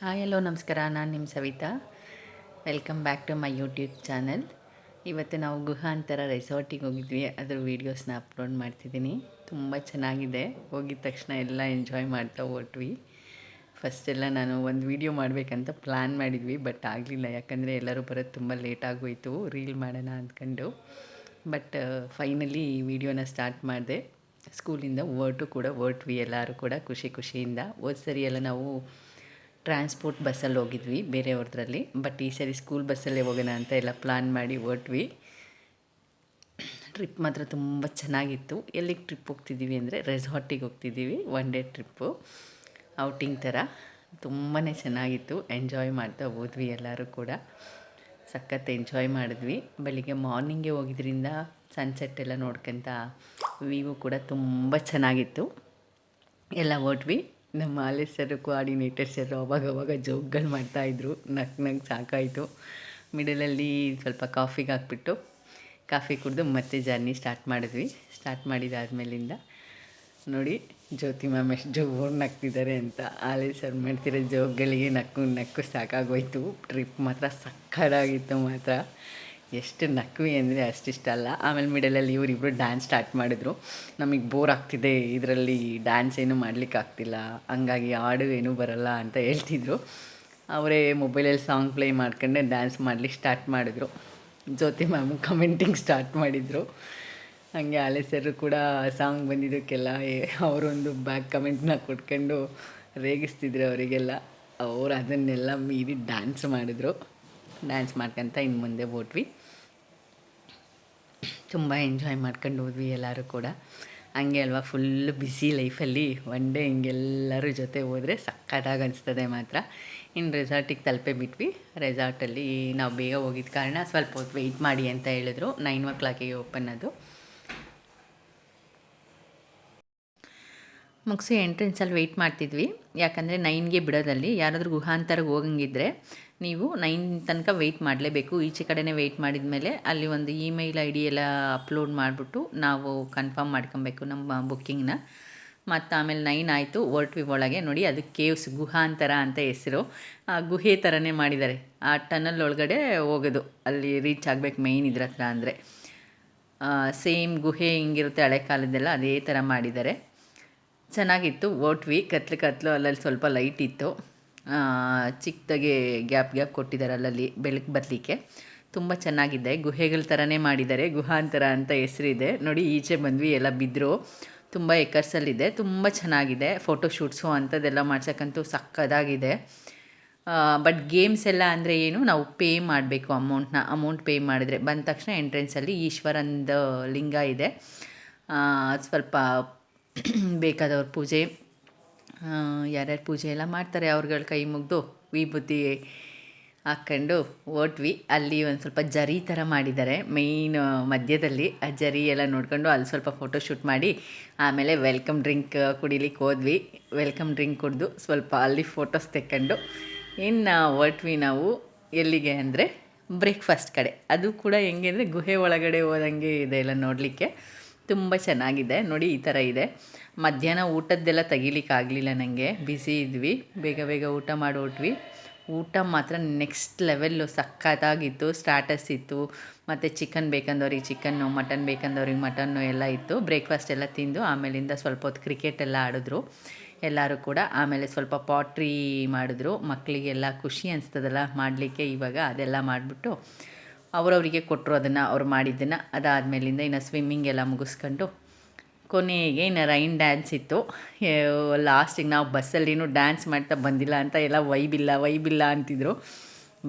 Hi hello ನಮಸ್ಕಾರ. ನಾನು ನಿಮ್ಮ Savita. Welcome back to my YouTube channel. ಇವತ್ತು ನಾವು ಗುಹಾಂತರ ರೆಸಾರ್ಟಿಗೆ ಹೋಗಿದ್ವಿ. ಅದರ ವೀಡಿಯೋಸ್ನ ಅಪ್ಲೋಡ್ ಮಾಡ್ತಿದ್ದೀನಿ. ತುಂಬ ಚೆನ್ನಾಗಿದೆ. ಹೋಗಿದ ತಕ್ಷಣ ಎಲ್ಲ ಎಂಜಾಯ್ ಮಾಡ್ತಾ ಹೊರಟ್ವಿ. ಫಸ್ಟೆಲ್ಲ ನಾನು ಒಂದು ವೀಡಿಯೋ ಮಾಡಬೇಕಂತ ಪ್ಲ್ಯಾನ್ ಮಾಡಿದ್ವಿ, ಬಟ್ ಆಗಲಿಲ್ಲ. ಯಾಕಂದರೆ ಎಲ್ಲರೂ ಬರೋದು ತುಂಬ ಲೇಟ್ ಆಗೋಯಿತು ರೀಲ್ ಮಾಡೋಣ ಅಂದ್ಕೊಂಡು. ಬಟ್ ಫೈನಲಿ ಈ ವಿಡಿಯೋನ ಸ್ಟಾರ್ಟ್ ಮಾಡಿದೆ. ಸ್ಕೂಲಿಂದ ಹೊರಟ್ವಿ ಎಲ್ಲರೂ ಕೂಡ ಖುಷಿಯಿಂದ. ಹೋದ ಸರಿ ಎಲ್ಲ ನಾವು ಟ್ರಾನ್ಸ್ಪೋರ್ಟ್ ಬಸ್ಸಲ್ಲಿ ಹೋಗಿದ್ವಿ ಬೇರೆಯವ್ರದ್ರಲ್ಲಿ, ಬಟ್ ಈ ಸರಿ ಸ್ಕೂಲ್ ಬಸ್ಸಲ್ಲೇ ಹೋಗೋಣ ಅಂತ ಎಲ್ಲ ಪ್ಲ್ಯಾನ್ ಮಾಡಿ ಹೊರಟ್ವಿ. ಟ್ರಿಪ್ ಮಾತ್ರ ತುಂಬ ಚೆನ್ನಾಗಿತ್ತು. ಎಲ್ಲಿಗೆ ಟ್ರಿಪ್ ಹೋಗ್ತಿದ್ದೀವಿ ಅಂದರೆ ರೆಸಾರ್ಟಿಗೆ ಹೋಗ್ತಿದ್ದೀವಿ. 1 ಡೇ ಟ್ರಿಪ್ಪು, ಔಟಿಂಗ್ ಥರ. ತುಂಬಾ ಚೆನ್ನಾಗಿತ್ತು. ಎಂಜಾಯ್ ಮಾಡ್ತಾ ಹೋದ್ವಿ ಎಲ್ಲರೂ ಕೂಡ. ಸಖತ್ ಎಂಜಾಯ್ ಮಾಡಿದ್ವಿ. ಬೆಳಿಗ್ಗೆ ಮಾರ್ನಿಂಗೇ ಹೋಗಿದ್ರಿಂದ ಸನ್ಸೆಟ್ ಎಲ್ಲ ನೋಡ್ಕೊಂತ ವ್ಯೂ ಕೂಡ ತುಂಬ ಚೆನ್ನಾಗಿತ್ತು. ಎಲ್ಲ ಹೊರಟ್ವಿ. ನಮ್ಮ ಆಲೇಶ್ ಸರ್, ಕೋಆರ್ಡಿನೇಟರ್ ಸರ್ ಅವಾಗವಾಗ ಜೋಕ್ಗಳು ಮಾಡ್ತಾಯಿದ್ರು. ನಗ್ ಸಾಕಾಯಿತು. ಮಿಡಲಲ್ಲಿ ಸ್ವಲ್ಪ ಕಾಫಿಗೆ ಹಾಕ್ಬಿಟ್ಟು ಕಾಫಿ ಕುಡಿದು ಮತ್ತೆ ಜರ್ನಿ ಸ್ಟಾರ್ಟ್ ಮಾಡಿದ್ವಿ. ಸ್ಟಾರ್ಟ್ ಮಾಡಿದಾದ್ಮೇಲಿಂದ ನೋಡಿ ಜ್ಯೋತಿ ಮ್ಯಾಮ್ ಎಷ್ಟು ಜೋರು ನಗ್ತಿದ್ದಾರೆ ಅಂತ. ಆಲೇಶ್ ಸರ್ ಮಾಡ್ತಿರೋ ಜೋಕ್ಗಳಿಗೆ ನಕ್ಕು ಸಾಕಾಗೋಯ್ತು. ಟ್ರಿಪ್ ಮಾತ್ರ ಸಕ್ಕತ್ತಾಗಿತ್ತು ಮಾತ್ರ. ಎಷ್ಟು ನಕ್ವಿ ಅಂದರೆ ಅಷ್ಟಿಷ್ಟ ಅಲ್ಲ. ಆಮೇಲೆ ಮಿಡಲಲ್ಲಿ ಇವರಿಬ್ಬರು ಡ್ಯಾನ್ಸ್ ಸ್ಟಾರ್ಟ್ ಮಾಡಿದ್ರು. ನಮಗೆ ಬೋರ್ ಆಗ್ತಿದೆ, ಇದರಲ್ಲಿ ಡ್ಯಾನ್ಸ್ ಏನೂ ಮಾಡಲಿಕ್ಕಾಗ್ತಿಲ್ಲ, ಹಂಗಾಗಿ ಹಾಡು ಏನೂ ಬರಲ್ಲ ಅಂತ ಹೇಳ್ತಿದ್ರು. ಅವರೇ ಮೊಬೈಲಲ್ಲಿ ಸಾಂಗ್ ಪ್ಲೇ ಮಾಡ್ಕೊಂಡೆ ಡ್ಯಾನ್ಸ್ ಮಾಡಲಿಕ್ಕೆ ಸ್ಟಾರ್ಟ್ ಮಾಡಿದ್ರು. ಜ್ಯೋತಿ ಮ್ಯಾಮ್ ಕಮೆಂಟಿಂಗ್ ಸ್ಟಾರ್ಟ್ ಮಾಡಿದರು. ಹಾಗೆ ಆಲೆ ಸರ್ ಕೂಡ ಸಾಂಗ್ ಬಂದಿದ್ದಕ್ಕೆಲ್ಲ ಅವರೊಂದು ಬ್ಯಾಕ್ ಕಮೆಂಟ್ನ ಕೊಟ್ಕೊಂಡು ರೇಗಿಸ್ತಿದ್ರು ಅವರಿಗೆಲ್ಲ. ಅವರು ಅದನ್ನೆಲ್ಲ ಮೀರಿ ಡ್ಯಾನ್ಸ್ ಮಾಡಿದ್ರು. ಡ್ಯಾನ್ಸ್ ಮಾಡ್ಕೊತ ಇನ್ನು ಮುಂದೆ ಹೋದ್ವಿ. ತುಂಬ ಎಂಜಾಯ್ ಮಾಡ್ಕೊಂಡು ಹೋದ್ವಿ ಎಲ್ಲರೂ ಕೂಡ. ಹಂಗೆ ಅಲ್ವಾ, ಫುಲ್ಲು ಬ್ಯುಸಿ ಲೈಫಲ್ಲಿ 1 ಡೇ ಹಿಂಗೆಲ್ಲರ ಜೊತೆ ಹೋದರೆ ಸಕ್ಕತ್ತಾಗಿ ಅನಿಸ್ತದೆ ಮಾತ್ರ. ಇನ್ನು ರೆಸಾರ್ಟಿಗೆ ತಲುಪೇ ಬಿಟ್ವಿ. ರೆಸಾರ್ಟಲ್ಲಿ ನಾವು ಬೇಗ ಹೋಗಿದ್ದ ಕಾರಣ ಸ್ವಲ್ಪ ಹೊತ್ತು ವೆಯ್ಟ್ ಮಾಡಿ ಅಂತ ಹೇಳಿದ್ರು. 9 o'clock ಓಪನ್ ಅದು. ಮುಗಿಸಿ ಎಂಟ್ರೆನ್ಸಲ್ಲಿ ವೆಯ್ಟ್ ಮಾಡ್ತಿದ್ವಿ. ಯಾಕಂದರೆ 9ಗೆ ಬಿಡೋದಲ್ಲಿ. ಯಾರಾದರೂ ಗುಹಾಂತರಕ್ಕೆ ಹೋಗಂಗಿದ್ರೆ ನೀವು 9 ತನಕ ವೆಯ್ಟ್ ಮಾಡಲೇಬೇಕು. ಈಚೆ ಕಡೆನೇ ವೆಯ್ಟ್ ಮಾಡಿದ ಮೇಲೆ ಅಲ್ಲಿ ಒಂದು ಇಮೇಲ್ ID ಎಲ್ಲ ಅಪ್ಲೋಡ್ ಮಾಡಿಬಿಟ್ಟು ನಾವು ಕನ್ಫರ್ಮ್ ಮಾಡ್ಕೊಬೇಕು ನಮ್ಮ ಬುಕ್ಕಿಂಗ್ನ. ಮತ್ತು ಆಮೇಲೆ 9 ಆಯಿತು, ಹೊರಟ್ವಿ ಒಳಗೆ. ನೋಡಿ ಅದು ಕೇವ್ಸ್, ಗುಹಾಂತರ ಅಂತ ಹೆಸರು. ಗುಹೆ ಥರನೇ ಮಾಡಿದ್ದಾರೆ. ಆ ಟನಲ್ ಒಳಗಡೆ ಹೋಗೋದು, ಅಲ್ಲಿ ರೀಚ್ ಆಗಬೇಕು ಮೇಯ್ನ್ ಇದ್ರ ಹತ್ರ. ಅಂದರೆ ಸೇಮ್ ಗುಹೆ ಹಿಂಗಿರುತ್ತೆ ಹಳೆ ಕಾಲದ್ದೆಲ್ಲ, ಅದೇ ಥರ ಮಾಡಿದ್ದಾರೆ. ಚೆನ್ನಾಗಿತ್ತು. ಹೊರಟ್ವಿ. ಕತ್ಲು ಅಲ್ಲಲ್ಲಿ ಸ್ವಲ್ಪ ಲೈಟ್ ಇತ್ತು. ಚಿಕ್ಕದಾಗೆ ಗ್ಯಾಪ್ ಕೊಟ್ಟಿದ್ದಾರೆ ಅಲ್ಲಲ್ಲಿ ಬೆಳಕು ಬರಲಿಕ್ಕೆ. ತುಂಬ ಚೆನ್ನಾಗಿದೆ. ಗುಹೆಗಳ ಥರನೇ ಮಾಡಿದ್ದಾರೆ. ಗುಹಾಂತರ ಅಂತ ಹೆಸರಿದೆ. ನೋಡಿ ಈಚೆ ಬಂದ್ವಿ, ಎಲ್ಲ ಬಿದ್ದರು. ತುಂಬ ಎಕರ್ಸಲ್ಲಿದೆ. ತುಂಬ ಚೆನ್ನಾಗಿದೆ. ಫೋಟೋಶೂಟ್ಸು ಅಂಥದ್ದೆಲ್ಲ ಮಾಡ್ಸೋಕ್ಕಂತೂ ಸಕ್ಕದಾಗಿದೆ. ಬಟ್ ಗೇಮ್ಸ್ ಎಲ್ಲ ಅಂದರೆ ಏನು, ನಾವು ಪೇ ಮಾಡಬೇಕು ಅಮೌಂಟ್ ಪೇ ಮಾಡಿದ್ರೆ ಬಂದ ತಕ್ಷಣ ಎಂಟ್ರೆನ್ಸಲ್ಲಿ ಈಶ್ವರಂದು ಲಿಂಗ ಇದೆ. ಸ್ವಲ್ಪ ಬೇಕಾದವ್ರ ಪೂಜೆ, ಯಾರ್ಯಾರು ಪೂಜೆ ಎಲ್ಲ ಮಾಡ್ತಾರೆ ಅವ್ರುಗಳ ಕೈ ಮುಗಿದು ವಿಭೂತಿ ಹಾಕ್ಕೊಂಡು ಹೊರಟ್ವಿ. ಅಲ್ಲಿ ಒಂದು ಸ್ವಲ್ಪ ಜರಿ ಥರ ಮಾಡಿದ್ದಾರೆ ಮೇಯ್ನ್ ಮಧ್ಯದಲ್ಲಿ. ಆ ಜರಿ ಎಲ್ಲ ನೋಡ್ಕೊಂಡು ಅಲ್ಲಿ ಸ್ವಲ್ಪ ಫೋಟೋಶೂಟ್ ಮಾಡಿ ಆಮೇಲೆ ವೆಲ್ಕಮ್ ಡ್ರಿಂಕ್ ಕುಡಿಲಿಕ್ಕೆ ಹೋದ್ವಿ. ವೆಲ್ಕಮ್ ಡ್ರಿಂಕ್ ಕುಡಿದು ಸ್ವಲ್ಪ ಅಲ್ಲಿ ಫೋಟೋಸ್ ತೆಕ್ಕೊಂಡು ಇನ್ನು ಹೊರಟ್ವಿ ನಾವು. ಎಲ್ಲಿಗೆ ಅಂದರೆ ಬ್ರೇಕ್ಫಾಸ್ಟ್ ಕಡೆ. ಅದು ಕೂಡ ಹೆಂಗೆ ಅಂದರೆ ಗುಹೆ ಒಳಗಡೆ ಹೋದಂಗೆ ಇದೆ ಎಲ್ಲ ನೋಡಲಿಕ್ಕೆ. ತುಂಬ ಚೆನ್ನಾಗಿದೆ. ನೋಡಿ ಈ ಥರ ಇದೆ. ಮಧ್ಯಾಹ್ನ ಊಟದ್ದೆಲ್ಲ ತೆಗಿಲಿಕ್ಕಾಗಲಿಲ್ಲ ನನಗೆ, ಬ್ಯುಸಿ ಇದ್ವಿ. ಬೇಗ ಊಟ ಮಾಡಿ ಹೊರಟ್ವಿ. ಊಟ ಮಾತ್ರ ನೆಕ್ಸ್ಟ್ ಲೆವೆಲ್ಲು, ಸಖತ್ತಾಗಿತ್ತು. ಸ್ಟಾರ್ಟರ್ಸ್ ಇತ್ತು, ಮತ್ತು ಚಿಕನ್ ಬೇಕಂದವ್ರಿಗೆ ಚಿಕನ್ನು, ಮಟನ್ ಬೇಕಂದವ್ರಿಗೆ ಮಟನ್ನು ಎಲ್ಲ ಇತ್ತು. ಬ್ರೇಕ್ಫಾಸ್ಟ್ ಎಲ್ಲ ತಿಂದು ಆಮೇಲಿಂದ ಸ್ವಲ್ಪ ಹೊತ್ತು ಕ್ರಿಕೆಟ್ ಎಲ್ಲ ಆಡಿದ್ರು ಎಲ್ಲರೂ ಕೂಡ. ಆಮೇಲೆ ಸ್ವಲ್ಪ ಪಾಟ್ರಿ ಮಾಡಿದ್ರು. ಮಕ್ಕಳಿಗೆಲ್ಲ ಖುಷಿ ಅನಿಸ್ತದಲ್ಲ ಮಾಡಲಿಕ್ಕೆ. ಇವಾಗ ಅದೆಲ್ಲ ಮಾಡಿಬಿಟ್ಟು ಅವರವರಿಗೆ ಕೊಟ್ಟರು ಅದನ್ನು, ಅವ್ರು ಮಾಡಿದ್ದನ್ನು. ಅದಾದಮೇಲಿಂದ ಇನ್ನು ಸ್ವಿಮ್ಮಿಂಗ್ ಎಲ್ಲ ಮುಗಿಸ್ಕೊಂಡು ಕೊನೆಗೆ ಇನ್ನು ರೈನ್ ಡ್ಯಾನ್ಸ್ ಇತ್ತು. ಲಾಸ್ಟಿಗೆ ನಾವು ಬಸ್ಸಲ್ಲಿನೂ ಡ್ಯಾನ್ಸ್ ಮಾಡ್ತಾ ಬಂದಿಲ್ಲ ಅಂತ ಎಲ್ಲ ವೈಬಿಲ್ಲ ಅಂತಿದ್ರು.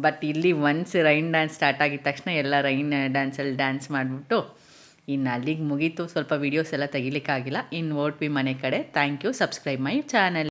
ಬಟ್ ಇಲ್ಲಿ ಒನ್ಸ್ ರೈನ್ ಡ್ಯಾನ್ಸ್ ಸ್ಟಾರ್ಟ್ ಆಗಿದ ತಕ್ಷಣ ಎಲ್ಲ ರೈನ್ ಡ್ಯಾನ್ಸಲ್ಲಿ ಡ್ಯಾನ್ಸ್ ಮಾಡಿಬಿಟ್ಟು ಇನ್ನು ಅಲ್ಲಿಗೆ ಮುಗೀತು. ಸ್ವಲ್ಪ ವೀಡಿಯೋಸ್ ಎಲ್ಲ ತೆಗಿಲಿಕ್ಕಾಗಿಲ್ಲ. ಇನ್ನು ಹೊರಟ್ವಿ ಮನೆ ಕಡೆ. Thank you. Subscribe my channel.